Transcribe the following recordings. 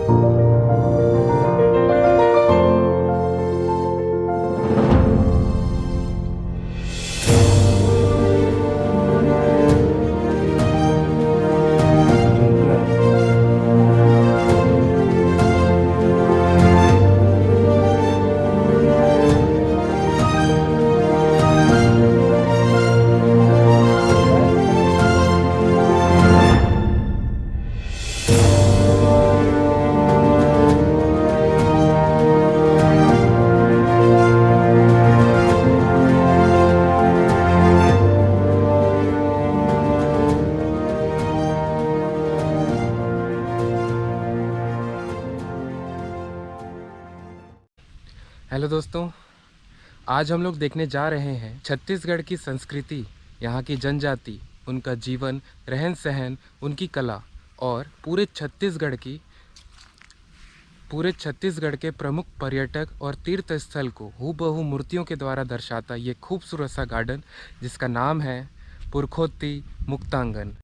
Hello दोस्तों, आज हम लोग देखने जा रहे हैं छत्तीसगढ़ की संस्कृति, यहाँ की जनजाति, उनका जीवन, रहन सहन, उनकी कला और पूरे छत्तीसगढ़ के प्रमुख पर्यटक और तीर्थ स्थल को हूबहू मूर्तियों के द्वारा दर्शाता ये खूबसूरत सा गार्डन, जिसका नाम है पुरखोत्ती मुक्तांगन।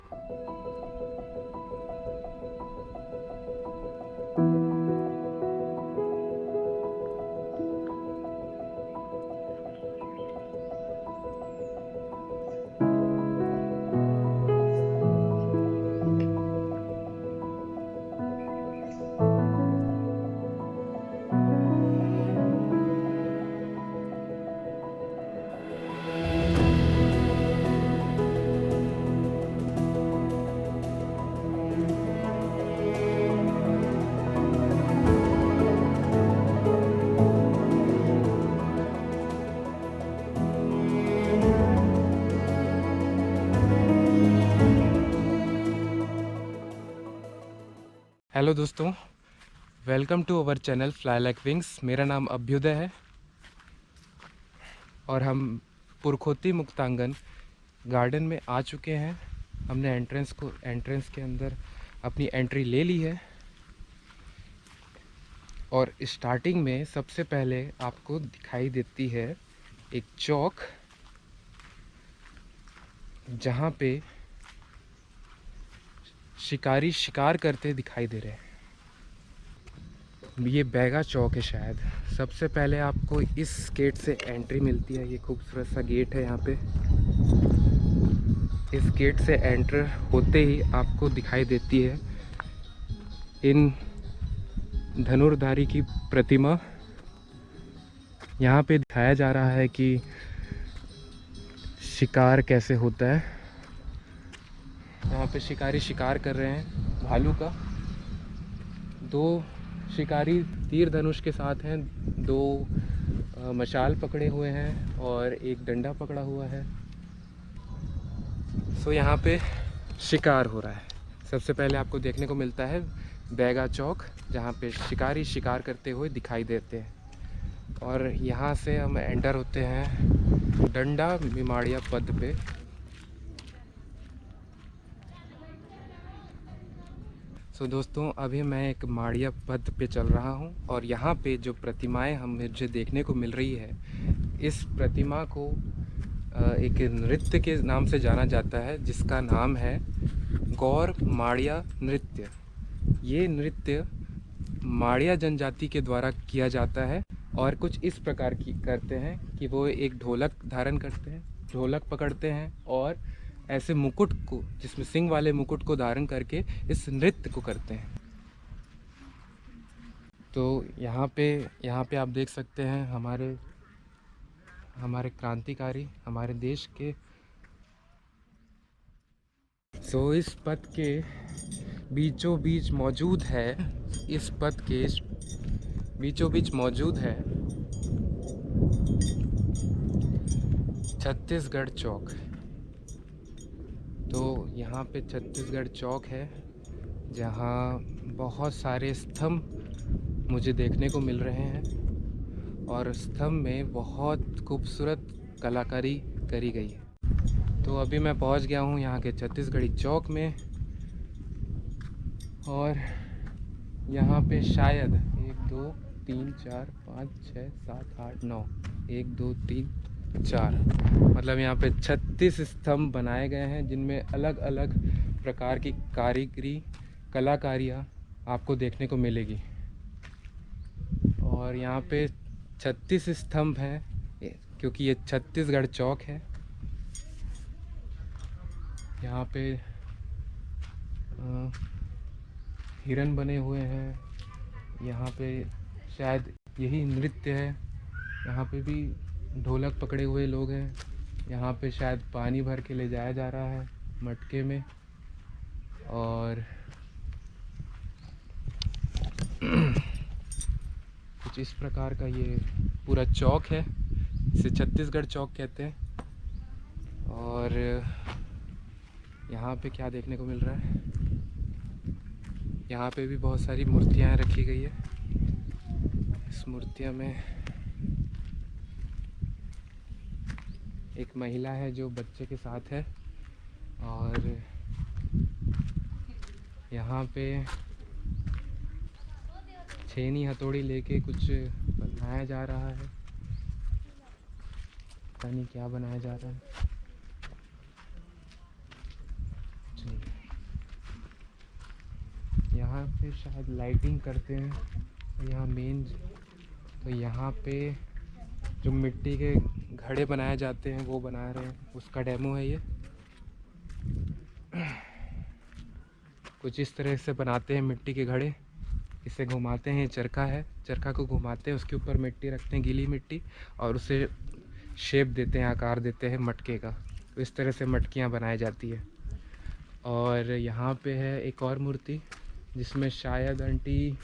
हेलो दोस्तों, welcome to our channel fly like wings. मेरा नाम अभ्युदय है और हम पुरखोत्ती मुक्तांगन गार्डन में आ चुके हैं। हमने एंट्रेंस के अंदर अपनी एंट्री ले ली है और स्टार्टिंग में सबसे पहले आपको दिखाई देती है एक चौक, जहाँ पे शिकारी शिकार करते दिखाई दे रहे हैं। ये बैगा चौक है शायद। सबसे पहले आपको इस गेट से एंट्री मिलती है। ये खूबसूरत सा गेट है। यहाँ पे इस गेट से एंटर होते ही आपको दिखाई देती है इन धनुर्धारी की प्रतिमा। यहाँ पे दिखाया जा रहा है कि शिकार कैसे होता है। यहाँ पे शिकारी शिकार कर रहे हैं भालू का। दो शिकारी तीर धनुष के साथ हैं, दो मशाल पकड़े हुए हैं और एक डंडा पकड़ा हुआ है। सो यहाँ पे शिकार हो रहा है। सबसे पहले आपको देखने को मिलता है बैगा चौक, जहाँ पे शिकारी शिकार करते हुए दिखाई देते हैं। और यहाँ से हम एंटर होते हैं डंडा मिमाड़िया पद पे। तो दोस्तों, अभी मैं एक माड़िया पथ पे चल रहा हूँ और यहाँ पे जो प्रतिमाएं मुझे देखने को मिल रही है, इस प्रतिमा को एक नृत्य के नाम से जाना जाता है, जिसका नाम है गौर माड़िया नृत्य। ये नृत्य माड़िया जनजाति के द्वारा किया जाता है और कुछ इस प्रकार की करते हैं कि वो एक ढोलक धारण करते हैं, ढोलक पकड़ते हैं और ऐसे मुकुट को, जिसमें सिंह वाले मुकुट को धारण करके इस नृत्य को करते हैं। तो यहाँ पे आप देख सकते हैं हमारे क्रांतिकारी, हमारे देश के। सो इस पथ के बीचों बीच मौजूद है छत्तीसगढ़ चौक। तो यहाँ पे छत्तीसगढ़ चौक है, जहाँ बहुत सारे स्तंभ मुझे देखने को मिल रहे हैं और स्तंभ में बहुत खूबसूरत कलाकारी करी गई है। तो अभी मैं पहुँच गया हूँ यहाँ के छत्तीसगढ़ी चौक में और यहाँ पे शायद 1 2 3 4 5 6 7 8 9 1 2 3 4 मतलब यहाँ पे 36 स्तंभ बनाए गए हैं, जिनमें अलग अलग प्रकार की कारीगरी कलाकारियाँ आपको देखने को मिलेगी। और यहाँ पे 36 स्तंभ हैं क्योंकि ये छत्तीसगढ़ चौक है। यहाँ पे हिरन बने हुए हैं। यहाँ पे शायद यही नृत्य है। यहाँ पे भी ढोलक पकड़े हुए लोग हैं। यहाँ पे शायद पानी भर के ले जाया जा रहा है मटके में। और कुछ इस प्रकार का ये पूरा चौक है। इसे छत्तीसगढ़ चौक कहते हैं। और यहाँ पे क्या देखने को मिल रहा है, यहाँ पे भी बहुत सारी मूर्तियाँ रखी गई है। इस मूर्तियों में एक महिला है जो बच्चे के साथ है। और यहाँ पे छेनी हथौड़ी लेके कुछ बनाया जा रहा है। पता नहीं क्या बनाया जा रहा है। यहाँ पे शायद लाइटिंग करते हैं। यहाँ मेन तो यहाँ पे जो मिट्टी के घड़े बनाए जाते हैं वो बना रहे हैं, उसका डेमो है ये। कुछ इस तरह से बनाते हैं मिट्टी के घड़े। इसे घुमाते हैं, चरखा है, चरखा को घुमाते हैं, उसके ऊपर मिट्टी रखते हैं, गीली मिट्टी, और उसे शेप देते हैं, आकार देते हैं मटके का। तो इस तरह से मटकियाँ बनाई जाती है। और यहाँ पे है एक और मूर्ति जिसमें शायद आंटी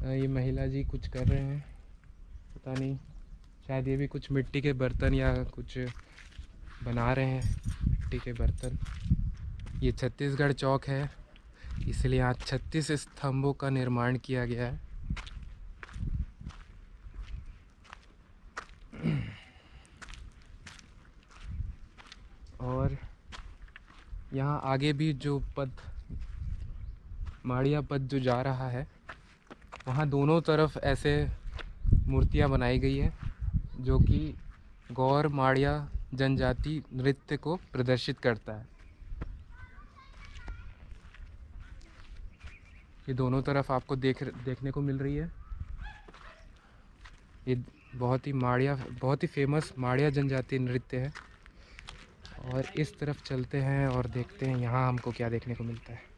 ये महिला जी कुछ कर रहे हैं, पता नहीं, शायद ये भी कुछ मिट्टी के बर्तन या कुछ बना रहे हैं, मिट्टी के बर्तन। ये छत्तीसगढ़ चौक है, इसलिए यहाँ 36 स्तंभों का निर्माण किया गया है। और यहाँ आगे भी जो पथ, माड़िया पथ जो जा रहा है, वहाँ दोनों तरफ ऐसे मूर्तियाँ बनाई गई है जो कि गौर माड़िया जनजाति नृत्य को प्रदर्शित करता है। ये दोनों तरफ आपको देखने को मिल रही है। ये बहुत ही फेमस माड़िया जनजाति नृत्य है। और इस तरफ चलते हैं और देखते हैं यहाँ हमको क्या देखने को मिलता है।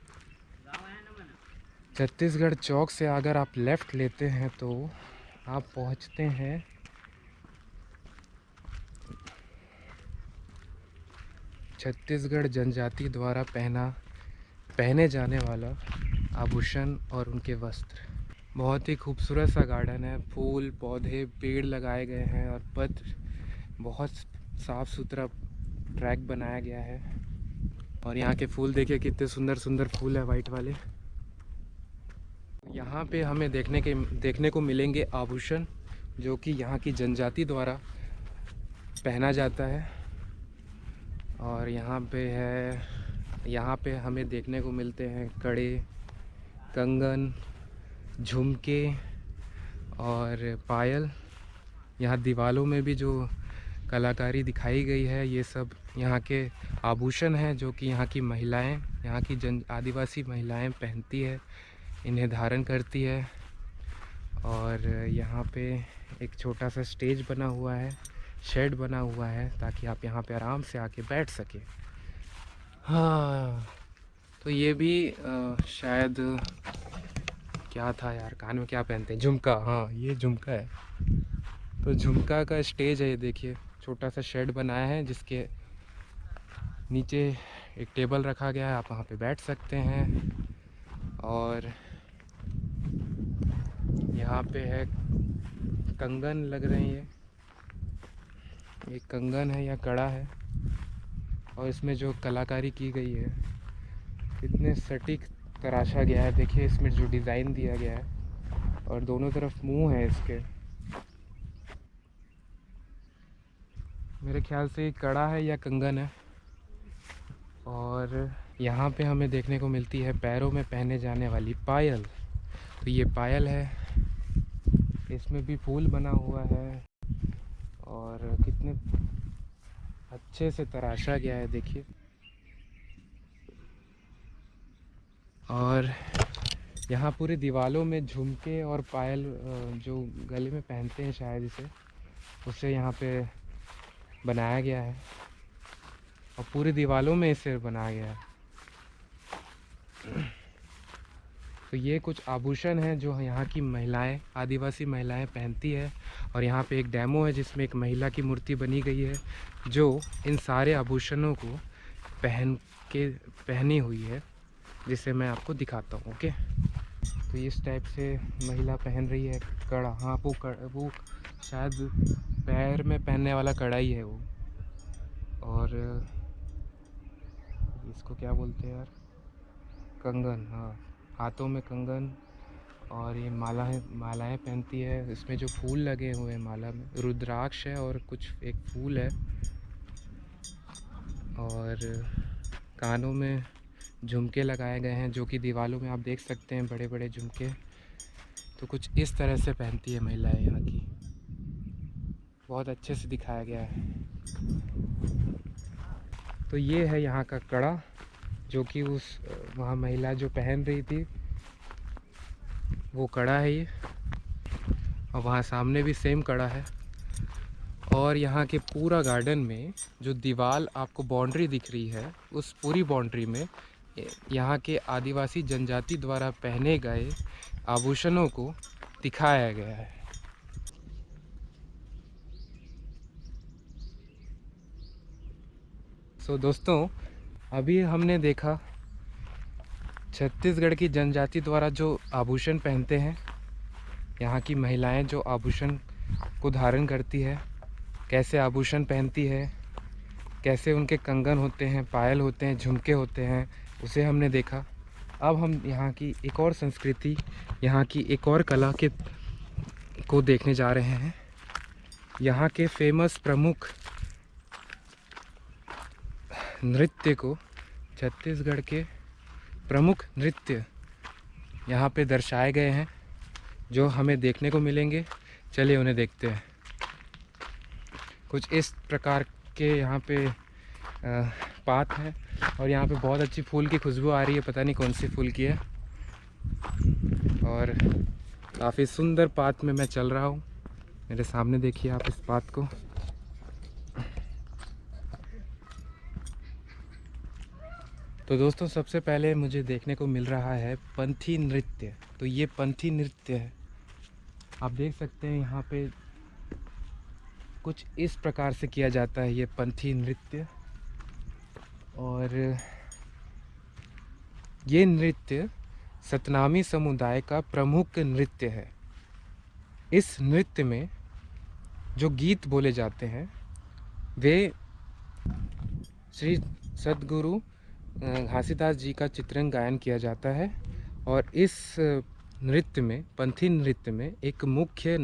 छत्तीसगढ़ चौक से अगर आप लेफ़्ट लेते हैं तो आप पहुँचते हैं छत्तीसगढ़ जनजाति द्वारा पहने जाने वाला आभूषण और उनके वस्त्र। बहुत ही खूबसूरत सा गार्डन है, फूल पौधे पेड़ लगाए गए हैं और पथ बहुत साफ़ सुथरा ट्रैक बनाया गया है। और यहाँ के फूल देखिए कितने सुंदर सुंदर फूल है, वाइट वाले। यहाँ पे हमें देखने को मिलेंगे आभूषण जो कि यहाँ की जनजाति द्वारा पहना जाता है। और यहाँ पे हमें देखने को मिलते हैं कड़े, कंगन, झुमके और पायल। यहाँ दीवालों में भी जो कलाकारी दिखाई गई है, ये सब यहाँ के आभूषण हैं जो कि यहाँ की महिलाएं, यहाँ की आदिवासी महिलाएं पहनती है, इन्हें धारण करती है। और यहाँ पे एक छोटा सा स्टेज बना हुआ है, शेड बना हुआ है, ताकि आप यहाँ पे आराम से आके बैठ सके। हाँ, तो ये भी शायद क्या था यार, कान में क्या पहनते हैं, झुमका। हाँ, ये झुमका है। तो झुमका का स्टेज है, ये देखिए, छोटा सा शेड बनाया है जिसके नीचे एक टेबल रखा गया है, आप वहाँ पे बैठ सकते हैं। और यहाँ पे है कंगन लग रहे हैं, ये कंगन है या कड़ा है। और इसमें जो कलाकारी की गई है, इतने सटीक तराशा गया है, देखिए इसमें जो डिज़ाइन दिया गया है। और दोनों तरफ मुंह है इसके। मेरे ख्याल से ये कड़ा है या कंगन है। और यहाँ पे हमें देखने को मिलती है पैरों में पहने जाने वाली पायल। तो ये पायल है, इसमें भी फूल बना हुआ है और कितने अच्छे से तराशा गया है, देखिए। और यहाँ पूरी दीवारों में झुमके और पायल जो गले में पहनते हैं शायद इसे, उसे यहाँ पे बनाया गया है और पूरी दीवारों में इसे बनाया गया है। तो ये कुछ आभूषण हैं जो यहाँ की महिलाएं, आदिवासी महिलाएं पहनती है। और यहाँ पे एक डेमो है जिसमें एक महिला की मूर्ति बनी गई है जो इन सारे आभूषणों को पहनी हुई है, जिसे मैं आपको दिखाता हूँ। ओके, तो इस टाइप से महिला पहन रही है कड़ा। हाँ, वो शायद पैर में पहनने वाला कड़ा ही है वो। और इसको क्या बोलते हैं यार, कंगन। हाँ, हाथों में कंगन और ये मालाएं पहनती है। इसमें जो फूल लगे हुए हैं माला में, रुद्राक्ष है और कुछ एक फूल है। और कानों में झुमके लगाए गए हैं जो कि दीवारों में आप देख सकते हैं, बड़े बड़े झुमके। तो कुछ इस तरह से पहनती है महिलाएं यहाँ की। बहुत अच्छे से दिखाया गया है। तो ये है यहाँ का कड़ा जो कि उस वहाँ महिला जो पहन रही थी वो कड़ा है ये। और वहाँ सामने भी सेम कड़ा है। और यहाँ के पूरा गार्डन में जो दीवार आपको बाउंड्री दिख रही है, उस पूरी बाउंड्री में यहाँ के आदिवासी जनजाति द्वारा पहने गए आभूषणों को दिखाया गया है। सो दोस्तों, अभी हमने देखा छत्तीसगढ़ की जनजाति द्वारा जो आभूषण पहनते हैं, यहाँ की महिलाएं जो आभूषण को धारण करती है, कैसे आभूषण पहनती है, कैसे उनके कंगन होते हैं, पायल होते हैं, झुमके होते हैं, उसे हमने देखा। अब हम यहाँ की एक और संस्कृति, यहाँ की एक और कला को देखने जा रहे हैं। यहाँ के फेमस प्रमुख नृत्य को, छत्तीसगढ़ के प्रमुख नृत्य यहाँ पे दर्शाए गए हैं जो हमें देखने को मिलेंगे। चलिए उन्हें देखते हैं। कुछ इस प्रकार के यहाँ पे पात है और यहाँ पे बहुत अच्छी फूल की खुशबू आ रही है, पता नहीं कौन सी फूल की है। और काफ़ी सुंदर पात में मैं चल रहा हूँ। मेरे सामने देखिए आप इस पात को। तो दोस्तों, सबसे पहले मुझे देखने को मिल रहा है पंथी नृत्य। तो ये पंथी नृत्य है, आप देख सकते हैं यहाँ पे कुछ इस प्रकार से किया जाता है ये पंथी नृत्य। और ये नृत्य सतनामी समुदाय का प्रमुख नृत्य है। इस नृत्य में जो गीत बोले जाते हैं वे श्री सद्गुरु घासीदास जी का चित्रण गायन किया जाता है। और इस नृत्य में, पंथी नृत्य में, एक मुख्य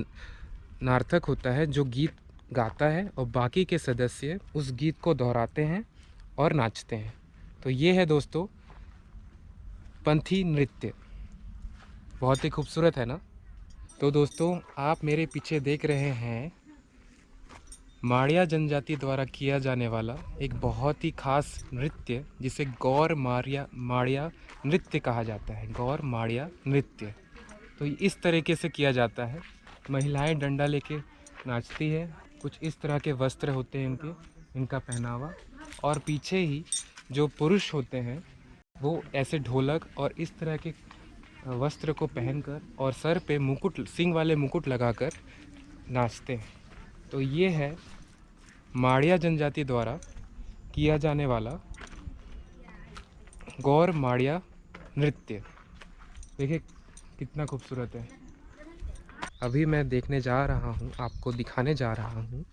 नाटक होता है जो गीत गाता है और बाकी के सदस्य उस गीत को दोहराते हैं और नाचते हैं। तो ये है दोस्तों पंथी नृत्य। बहुत ही खूबसूरत है ना। तो दोस्तों, आप मेरे पीछे देख रहे हैं माड़िया जनजाति द्वारा किया जाने वाला एक बहुत ही खास नृत्य जिसे गौर माड़िया नृत्य कहा जाता है। गौर माड़िया नृत्य। तो इस तरीके से किया जाता है। महिलाएं डंडा लेके नाचती है। कुछ इस तरह के वस्त्र होते हैं इनका पहनावा। और पीछे ही जो पुरुष होते हैं वो ऐसे ढोलक और इस तरह के वस्त्र को पहनकर और सर पे मुकुट, सिंग वाले मुकुट लगाकर नाचते हैं। तो ये है माड़िया जनजाति द्वारा किया जाने वाला गौर माड़िया नृत्य। देखिए कितना खूबसूरत है। अभी मैं देखने जा रहा हूँ, आपको दिखाने जा रहा हूँ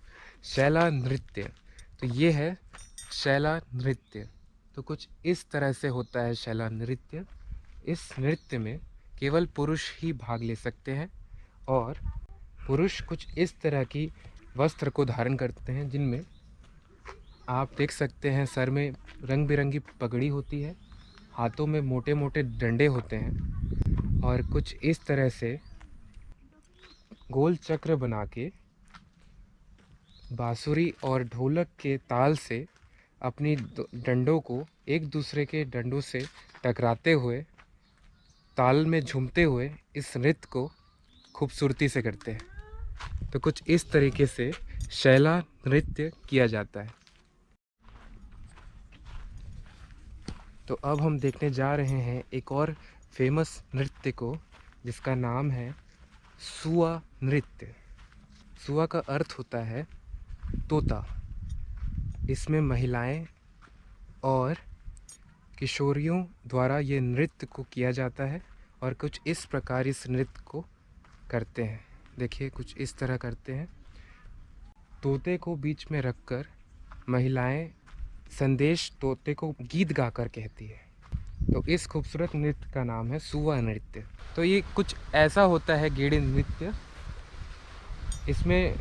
शैला नृत्य। तो ये है शैला नृत्य। तो कुछ इस तरह से होता है शैला नृत्य। इस नृत्य में केवल पुरुष ही भाग ले सकते हैं और पुरुष कुछ इस तरह की वस्त्र को धारण करते हैं जिनमें आप देख सकते हैं सर में रंग बिरंगी पगड़ी होती है, हाथों में मोटे मोटे डंडे होते हैं और कुछ इस तरह से गोल चक्र बना के बांसुरी और ढोलक के ताल से अपनी डंडों को एक दूसरे के डंडों से टकराते हुए ताल में झूमते हुए इस नृत्य को खूबसूरती से करते हैं। तो कुछ इस तरीके से शैला नृत्य किया जाता है। तो अब हम देखने जा रहे हैं एक और फेमस नृत्य को, जिसका नाम है सुआ नृत्य। सुआ का अर्थ होता है तोता। इसमें महिलाएं और किशोरियों द्वारा ये नृत्य को किया जाता है और कुछ इस प्रकार इस नृत्य को करते हैं। देखिए कुछ इस तरह करते हैं। तोते को बीच में रखकर महिलाएं संदेश तोते को गीत गाकर कहती है। तो इस खूबसूरत नृत्य का नाम है सुआ नृत्य। तो ये कुछ ऐसा होता है गेड़ी नृत्य। इसमें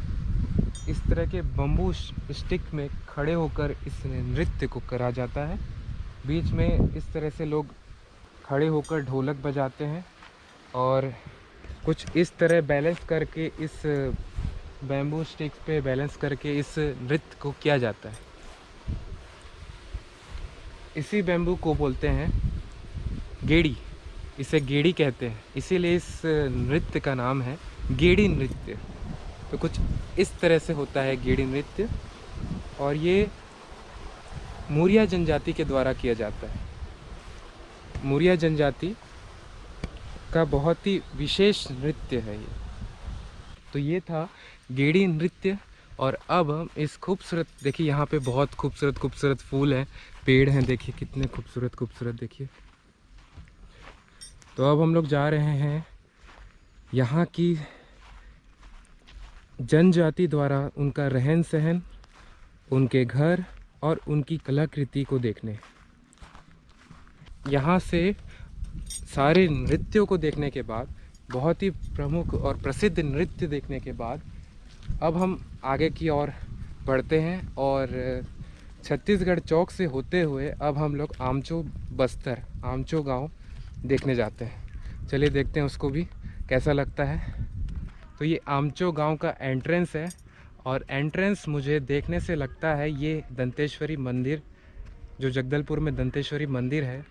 इस तरह के बम्बू स्टिक में खड़े होकर इस नृत्य को करा जाता है। बीच में इस तरह से लोग खड़े होकर ढोलक बजाते हैं और कुछ इस तरह बैलेंस करके इस बैम्बू स्टिक पे बैलेंस करके इस नृत्य को किया जाता है। इसी बैम्बू को बोलते हैं गेड़ी। इसे गेड़ी कहते हैं, इसीलिए इस नृत्य का नाम है गेड़ी नृत्य। तो कुछ इस तरह से होता है गेड़ी नृत्य और ये मुरिया जनजाति के द्वारा किया जाता है। मुरिया जनजाति का बहुत ही विशेष नृत्य है ये। तो ये था गेड़ी नृत्य। और अब हम इस खूबसूरत, देखिए यहाँ पे बहुत खूबसूरत खूबसूरत फूल हैं, पेड़ हैं, देखिए कितने खूबसूरत खूबसूरत, देखिए। तो अब हम लोग जा रहे हैं यहाँ की जनजाति द्वारा उनका रहन सहन, उनके घर और उनकी कलाकृति को देखने। यहाँ से सारे नृत्यों को देखने के बाद, बहुत ही प्रमुख और प्रसिद्ध नृत्य देखने के बाद, अब हम आगे की ओर बढ़ते हैं और छत्तीसगढ़ चौक से होते हुए अब हम लोग आमचो बस्तर, आमचो गांव देखने जाते हैं। चलिए देखते हैं उसको भी कैसा लगता है। तो ये आमचो गांव का एंट्रेंस है और एंट्रेंस मुझे देखने से लगता है ये दंतेश्वरी मंदिर, जो जगदलपुर में दंतेश्वरी मंदिर है,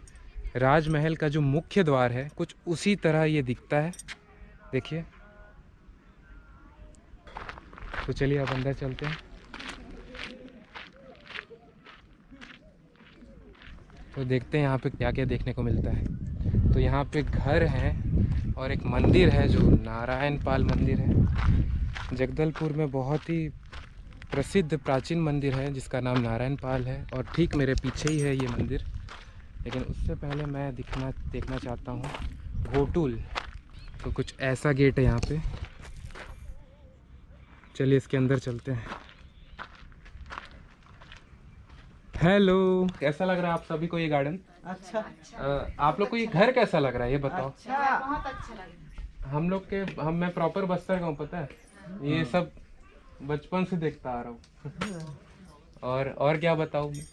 राजमहल का जो मुख्य द्वार है, कुछ उसी तरह ये दिखता है, देखिए। तो चलिए अब अंदर चलते हैं। तो देखते हैं यहाँ पे क्या क्या देखने को मिलता है। तो यहाँ पे घर हैं और एक मंदिर है जो नारायण पाल मंदिर है। जगदलपुर में बहुत ही प्रसिद्ध प्राचीन मंदिर है जिसका नाम नारायण पाल है और ठीक मेरे पीछे ही है ये मंदिर। लेकिन उससे पहले मैं देखना चाहता हूँ घोटुल। तो कुछ ऐसा गेट है यहाँ पे। चलिए इसके अंदर चलते हैं। हेलो, कैसा लग रहा है आप सभी को ये गार्डन? अच्छा। आप लोग को ये घर कैसा लग रहा है ये बताओ। अच्छा। बहुत अच्छा लगा। मैं प्रॉपर बस्तर का हूँ, पता है। ये सब बचपन से देखता आ रहा हूँ। और क्या बताऊँ मैं।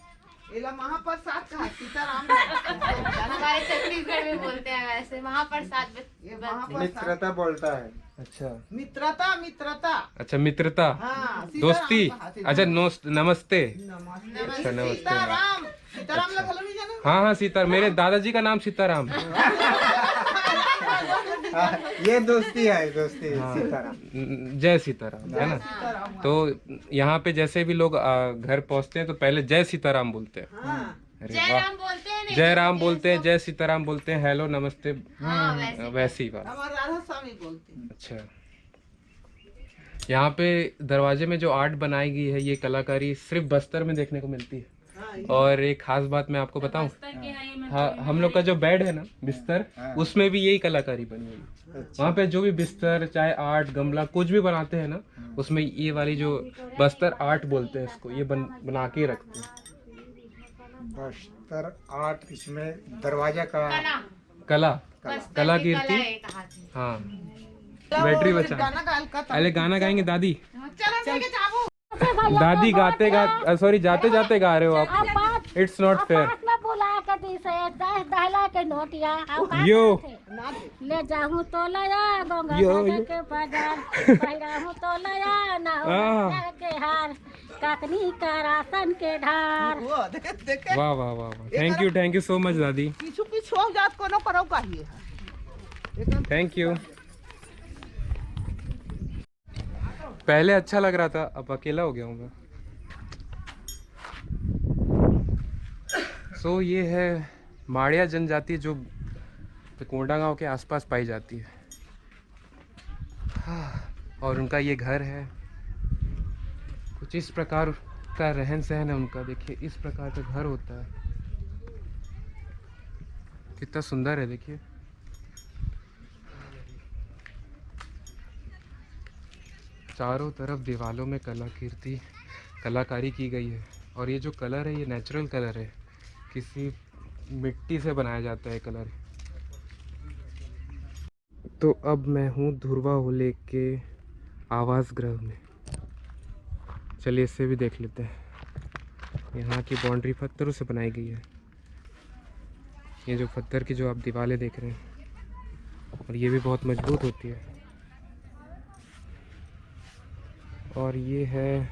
इला महाप्रसाद कहा सीताराम हमारे छत्तीसगढ़ में बोलते हैं वैसे महाप्रसाद। ये महाप्रसाद मित्रता बोलता है। अच्छा मित्रता मित्रता। अच्छा, मित्रता, हाँ, दोस्ती। सीताराम अच्छा, नमस्ते। नमस्ते। अच्छा, नमस्ते। सीताराम सीताराम लगा लो नहीं जाने। हाँ, सीताराम। मेरे दादाजी का नाम सीताराम है। ये दोस्ती है, दोस्ती हाँ, सीताराम। जय सीताराम, है ना। सीताराम। तो यहाँ पे जैसे भी लोग घर पहुँचते हैं तो पहले जय सीताराम बोलते हैं। हाँ। अरे जय वाह। राम बोलते हैं नहीं? जय राम बोलते हैं, जय सीताराम बोलते हैं, हेलो नमस्ते, हाँ, वैसे वैसी ही बात। हमारे राधा स्वामी बोलते हैं। अच्छा, यहाँ पे दरवाजे में जो आर्ट बनाई गई है, ये कलाकारी सिर्फ बस्तर में देखने को मिलती है। हाँ, और एक खास बात मैं आपको बताऊं, हाँ, हम लोग का जो बेड है ना, बिस्तर, उसमें भी यही कलाकारी बनी हुई है। वहाँ पे जो भी बिस्तर, चाहे आर्ट, गमला, कुछ भी बनाते हैं ना, उसमें ये वाली जो बस्तर आर्ट बोलते हैं इसको, ये बना के रखते हैं। बस्तर आर्ट, इसमें दरवाजा का कला कला कलाकीर्ति। एक हाथ में। हाँ, तो बैटरी बचा। गाना गायल का था। अरे गाना गाएंगे दादी। चलो चल चाबू। दादी सॉरी, जाते जाते गा रहे हो आप। It's not fair. बुला के दी से 10 दहला के नोटिया यो ना दे। ले जाऊं तो लया गंगा यो, नदी यो। के बाजार पहिराहूं तो लया ना हो के हार काकनी का राशन के ढार। वो देखे वाह वाह वाह वाह, थैंक यू सो मच दादी। पीछू पीछू हो जात कोनो करो काहिए। Thank you. पहले अच्छा लग रहा था, अब अकेला हो गया हूँ मैं। सो ये है माड़िया जनजाति जो कोंडागांव के आसपास पाई जाती है। और उनका ये घर है, कुछ इस प्रकार का रहन सहन है उनका। देखिए इस प्रकार का घर होता है, कितना सुंदर है। देखिए चारों तरफ दीवारों में कलाकारी की गई है। और ये जो कलर है ये नेचुरल कलर है, किसी मिट्टी से बनाया जाता है कलर। तो अब मैं हूँ धुर्वा होले के आवास गृह में। चलिए इससे भी देख लेते हैं। यहाँ की बाउंड्री पत्थरों से बनाई गई है। ये जो पत्थर की जो आप दीवारें देख रहे हैं, और ये भी बहुत मजबूत होती है। और ये है,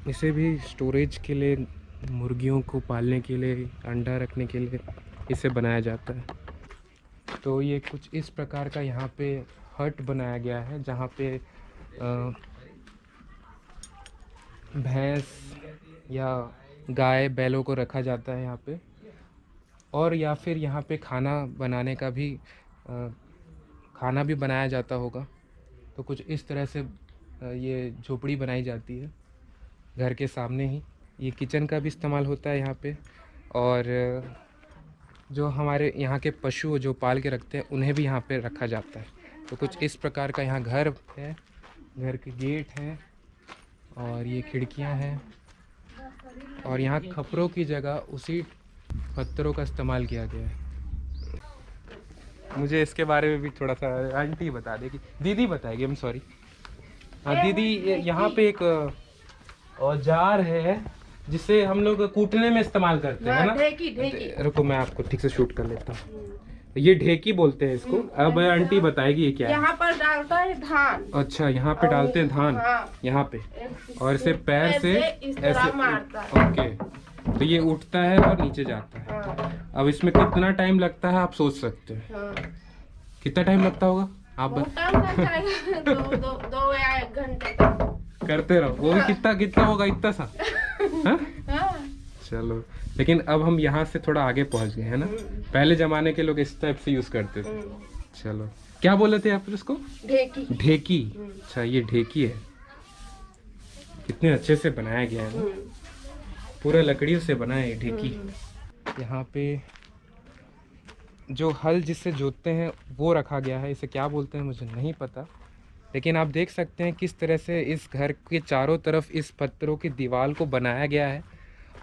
इसे भी स्टोरेज के लिए, मुर्गियों को पालने के लिए, अंडा रखने के लिए इसे बनाया जाता है। तो ये कुछ इस प्रकार का यहाँ पे हट बनाया गया है, जहाँ पे भैंस या गाय बैलों को रखा जाता है यहाँ पे। और या फिर यहाँ पे खाना बनाने का भी खाना भी बनाया जाता होगा। तो कुछ इस तरह से ये झोपड़ी बनाई जाती है घर के सामने ही। ये किचन का भी इस्तेमाल होता है यहाँ पे। और जो हमारे यहाँ के पशु जो पाल के रखते हैं उन्हें भी यहाँ पे रखा जाता है। तो कुछ इस प्रकार का यहाँ घर है, घर के गेट हैं और ये खिड़कियाँ हैं। और यहाँ खपरों की जगह उसी पत्थरों का इस्तेमाल किया गया है। मुझे इसके बारे में भी थोड़ा सा आंटी बता देगी, दीदी बताएगी, आई एम सॉरी। हाँ दीदी, यहाँ पे एक औजार है जिसे हम लोग कूटने में इस्तेमाल करते हैं ना। ढेकी। रुको मैं आपको ठीक से शूट कर लेता हूँ। ये ढेकी बोलते हैं इसको। अब आंटी बताएगी ये क्या है। यहाँ पर डालता है धान। अच्छा, यहाँ पे डालते हैं धान। हाँ। यहाँ पे, और इसे पैर से इस तरह ऐसे मारता है। ओके, तो ये उठता है और नीचे जाता है। हाँ। अब इसमें कितना टाइम लगता है आप सोच सकते हैं। हाँ। कितना टाइम लगता होगा आप बहुत टाइम लग जाएगा, दो या 1 घंटे तक करते रहो। वो भी कितना होगा, इतना सा। हाँ? हाँ। चलो, लेकिन अब हम यहाँ से थोड़ा आगे पहुँच गए हैं ना। पहले जमाने के लोग इस टाइप से यूज करते थे। चलो, क्या बोले थे आप इसको? ढेकी। ढेकी। अच्छा, ये ढेकी है। कितने अच्छे से बनाया गया है ना, पूरा लकड़ियों से बना है ढेकी। यहाँ पे जो हल जिससे जोतते हैं वो रखा गया है, इसे क्या बोलते हैं मुझे नहीं पता। लेकिन आप देख सकते हैं किस तरह से इस घर के चारों तरफ इस पत्थरों की दीवार को बनाया गया है।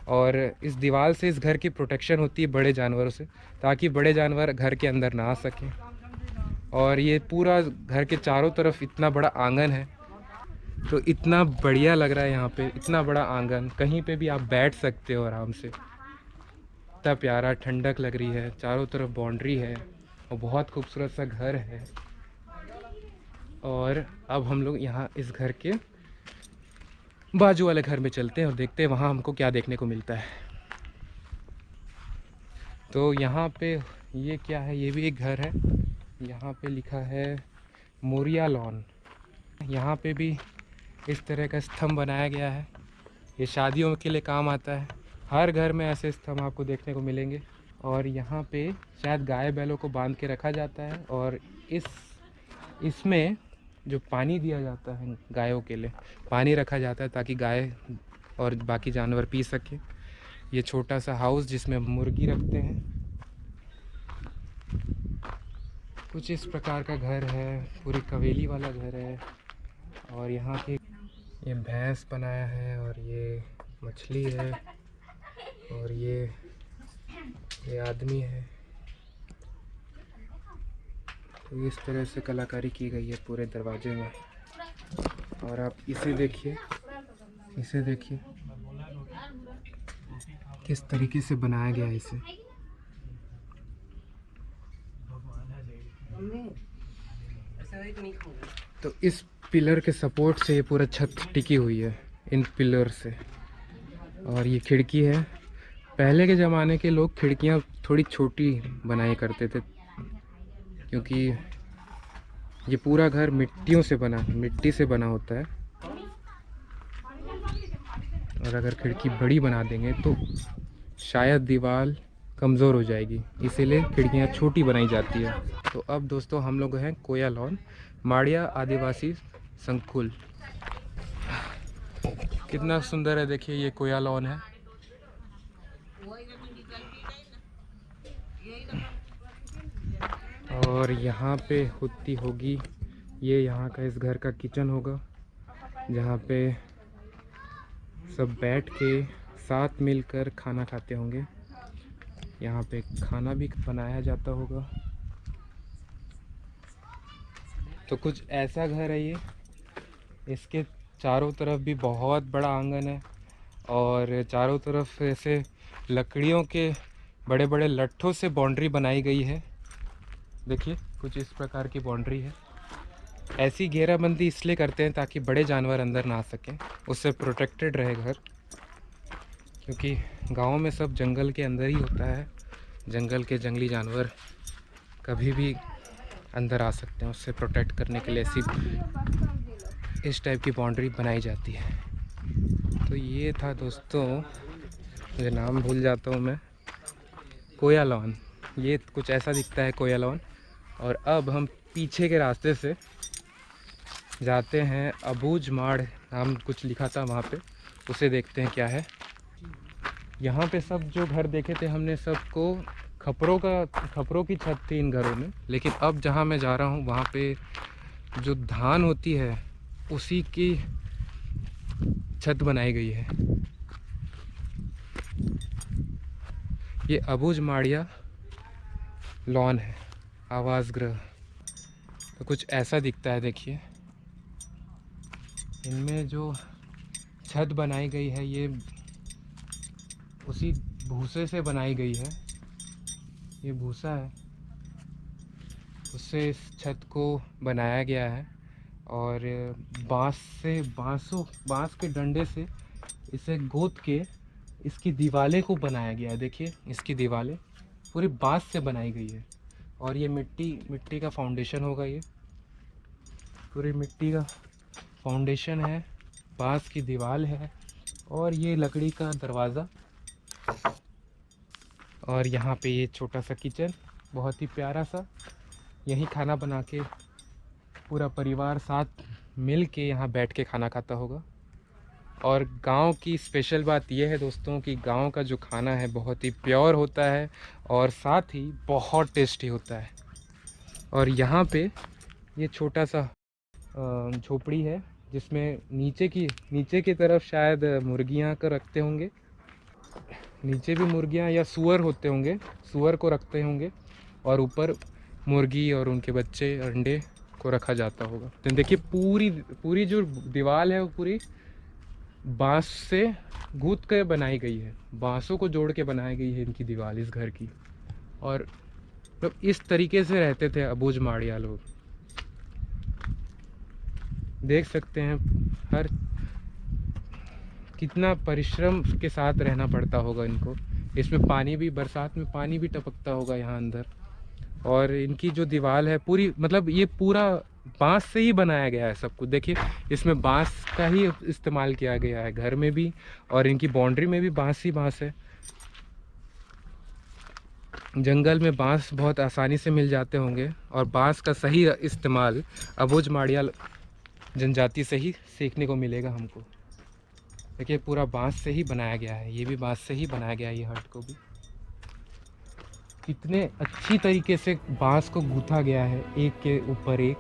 और इस दीवार से इस घर की प्रोटेक्शन होती है बड़े जानवरों से, ताकि बड़े जानवर घर के अंदर ना आ सकें। और ये पूरा घर के चारों तरफ इतना बड़ा आंगन है, तो इतना बढ़िया लग रहा है यहाँ पे। इतना बड़ा आंगन, कहीं पे भी आप बैठ सकते हो आराम से। इतना प्यारा, ठंडक लग रही है, चारों तरफ बाउंड्री है और बहुत खूबसूरत सा घर है। और अब हम लोग यहाँ इस घर के बाजू वाले घर में चलते हैं और देखते हैं वहाँ हमको क्या देखने को मिलता है। तो यहाँ पे ये क्या है, ये भी एक घर है। यहाँ पे लिखा है मोरिया लॉन। यहाँ पे भी इस तरह का स्तंभ बनाया गया है, ये शादियों के लिए काम आता है। हर घर में ऐसे स्तंभ आपको देखने को मिलेंगे। और यहाँ पे शायद गाय बैलों को बांध के रखा जाता है। और इसमें जो पानी दिया जाता है गायों के लिए, पानी रखा जाता है ताकि गाय और बाकी जानवर पी सके। ये छोटा सा हाउस जिसमें मुर्गी रखते हैं, कुछ इस प्रकार का घर है। पूरी कवेली वाला घर है। और यहाँ की ये भैंस बनाया है, और ये मछली है, और ये आदमी है। तो इस तरह से कलाकारी की गई है पूरे दरवाजे में। और आप इसे देखिए, किस तरीके से बनाया गया है इसे। तो इस पिलर के सपोर्ट से ये पूरा छत टिकी हुई है, इन पिलर से। और ये खिड़की है। पहले के ज़माने के लोग खिड़कियाँ थोड़ी छोटी बनाया करते थे, क्योंकि ये पूरा घर मिट्टी से बना होता है। और अगर खिड़की बड़ी बना देंगे तो शायद दीवार कमज़ोर हो जाएगी, इसीलिए खिड़कियाँ छोटी बनाई जाती है। तो अब दोस्तों हम लोग हैं कोया लॉन, माड़िया आदिवासी संकुल। कितना सुंदर है, देखिए ये कोया लॉन है। और यहाँ पे होगी ये यहाँ का इस घर का किचन होगा, जहाँ पे सब बैठ के साथ मिलकर खाना खाते होंगे। यहाँ पे खाना भी बनाया जाता होगा। तो कुछ ऐसा घर है ये। इसके चारों तरफ भी बहुत बड़ा आंगन है और चारों तरफ ऐसे लकड़ियों के बड़े बड़े लट्ठों से बाउंड्री बनाई गई है। देखिए कुछ इस प्रकार की बाउंड्री है। ऐसी घेराबंदी इसलिए करते हैं ताकि बड़े जानवर अंदर ना आ सकें, उससे प्रोटेक्टेड रहे घर। क्योंकि गांव में सब जंगल के अंदर ही होता है, जंगल के जंगली जानवर कभी भी अंदर आ सकते हैं, उससे प्रोटेक्ट करने के लिए ऐसी इस टाइप की बाउंड्री बनाई जाती है। तो ये था दोस्तों, मुझे नाम भूल जाता हूँ मैं, कोया लॉन। ये कुछ ऐसा दिखता है कोया लॉन। और अब हम पीछे के रास्ते से जाते हैं अबूझ माड़ नाम कुछ लिखा था वहाँ पे, उसे देखते हैं क्या है। यहाँ पे सब जो घर देखे थे हमने, सबको खपरों की छत थी इन घरों में। लेकिन अब जहाँ मैं जा रहा हूँ वहाँ पे जो धान होती है उसी की छत बनाई गई है। ये अबूझ माड़िया लॉन है, आवास गृह। तो कुछ ऐसा दिखता है, देखिए इनमें जो छत बनाई गई है ये उसी भूसे से बनाई गई है। ये भूसा है, उससे इस छत को बनाया गया है। और बांस के डंडे से इसे गोद के इसकी दीवारें को बनाया गया है। देखिए इसकी दीवारें पूरी बांस से बनाई गई है। और ये मिट्टी का फाउंडेशन होगा, ये पूरी मिट्टी का फाउंडेशन है, बांस की दीवार है और ये लकड़ी का दरवाज़ा। और यहाँ पे ये छोटा सा किचन, बहुत ही प्यारा सा। यहीं खाना बना के पूरा परिवार साथ मिल के यहाँ बैठ के खाना खाता होगा। और गांव की स्पेशल बात यह है दोस्तों कि गांव का जो खाना है बहुत ही प्योर होता है और साथ ही बहुत टेस्टी होता है। और यहाँ पे ये छोटा सा झोपड़ी है जिसमें नीचे की तरफ शायद मुर्गियाँ को रखते होंगे, नीचे भी मुर्गियाँ या सूअर होते होंगे, सूअर को रखते होंगे। और ऊपर मुर्गी और उनके बच्चे अंडे को रखा जाता होगा। तो देखिए पूरी जो दीवार है वो पूरी बांस से गूंथ कर बनाई गई है, बांसों को जोड़ के बनाई गई है इनकी दीवार इस घर की। और मतलब इस तरीके से रहते थे अबूझ माड़िया लोग। देख सकते हैं हर कितना परिश्रम के साथ रहना पड़ता होगा इनको। इसमें पानी भी, बरसात में पानी भी टपकता होगा यहाँ अंदर। और इनकी जो दीवार है पूरी, मतलब ये पूरा बांस से ही बनाया गया है सब कुछ। देखिए इसमें बांस का ही इस्तेमाल किया गया है घर में भी, और इनकी बाउंड्री में भी बांस ही बांस है। जंगल में बांस बहुत आसानी से मिल जाते होंगे और बांस का सही इस्तेमाल अबूझ माड़िया जनजाति से ही सीखने को मिलेगा हमको। देखिए पूरा बांस से ही बनाया गया है, ये भी बांस से ही बनाया गया है। ये हट को भी कितने अच्छी तरीके से बांस को गूंथा गया है एक के ऊपर एक,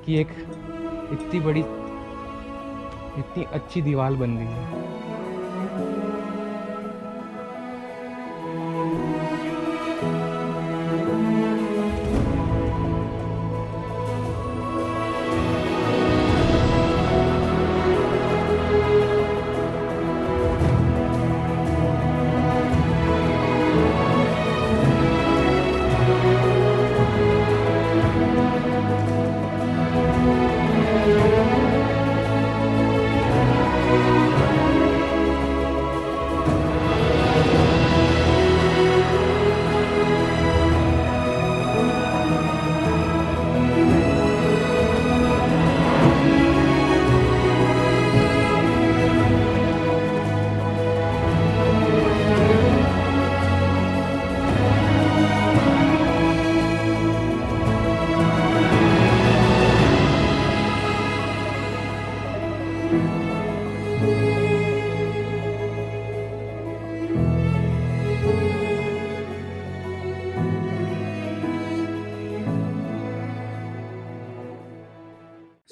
कि एक इतनी अच्छी दीवार बन गई है।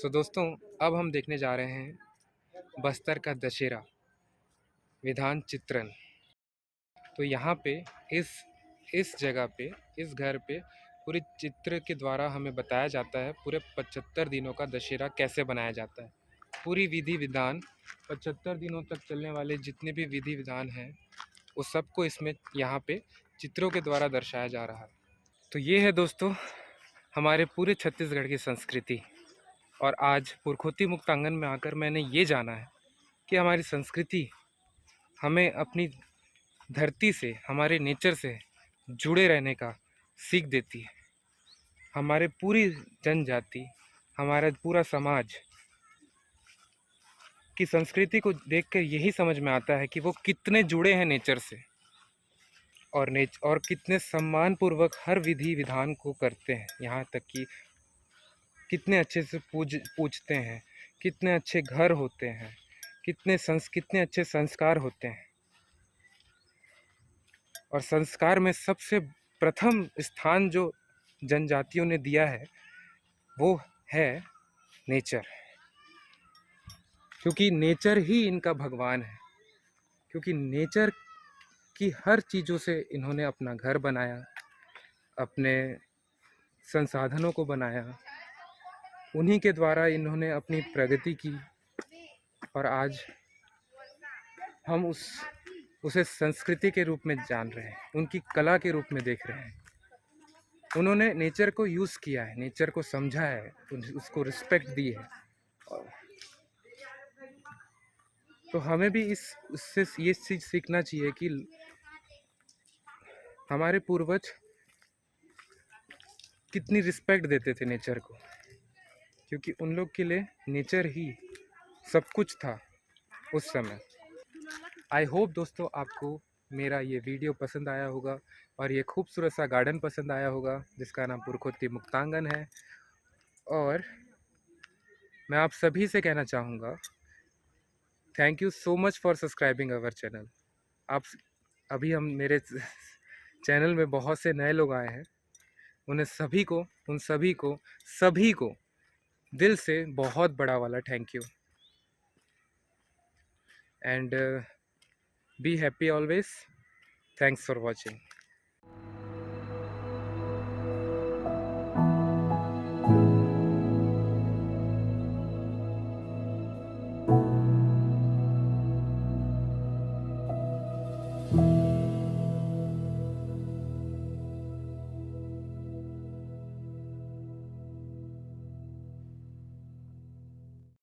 सो दोस्तों, अब हम देखने जा रहे हैं बस्तर का दशहरा विधान चित्रण। तो यहाँ पे इस जगह पे, इस घर पे पूरे चित्र के द्वारा हमें बताया जाता है पूरे 75 दिनों का दशहरा कैसे बनाया जाता है। पूरी विधि विधान 75 दिनों तक चलने वाले जितने भी विधि विधान हैं वो सबको इसमें यहाँ पे चित्रों के द्वारा दर्शाया जा रहा है। तो ये है दोस्तों हमारे पूरे छत्तीसगढ़ की संस्कृति। और आज पुरखोत्ती मुक्तांगन में आकर मैंने ये जाना है कि हमारी संस्कृति हमें अपनी धरती से, हमारे नेचर से जुड़े रहने का सीख देती है। हमारे पूरी जनजाति, हमारा पूरा समाज की संस्कृति को देखकर यही समझ में आता है कि वो कितने जुड़े हैं नेचर से और कितने सम्मानपूर्वक हर विधि विधान को करते हैं। यहाँ तक कि कितने अच्छे से पूजते हैं, कितने अच्छे घर होते हैं, कितने अच्छे संस्कार होते हैं। और संस्कार में सबसे प्रथम स्थान जो जनजातियों ने दिया है वो है नेचर, क्योंकि नेचर ही इनका भगवान है। क्योंकि नेचर की हर चीज़ों से इन्होंने अपना घर बनाया, अपने संसाधनों को बनाया, उन्हीं के द्वारा इन्होंने अपनी प्रगति की। और आज हम उसे संस्कृति के रूप में जान रहे हैं, उनकी कला के रूप में देख रहे हैं। उन्होंने नेचर को यूज़ किया है, नेचर को समझा है, उसको रिस्पेक्ट दी है। तो हमें भी उससे ये चीज़ सीखना चाहिए कि हमारे पूर्वज कितनी रिस्पेक्ट देते थे नेचर को, क्योंकि उन लोग के लिए नेचर ही सब कुछ था उस समय। आई होप दोस्तों आपको मेरा ये वीडियो पसंद आया होगा और ये खूबसूरत सा गार्डन पसंद आया होगा जिसका नाम पुरखोत्ती मुक्तांगन है। और मैं आप सभी से कहना चाहूँगा, thank you so much for subscribing our channel. अभी मेरे चैनल में बहुत से नए लोग आए हैं, उन सभी को दिल से बहुत बड़ा वाला thank you. And be happy always. Thanks for watching.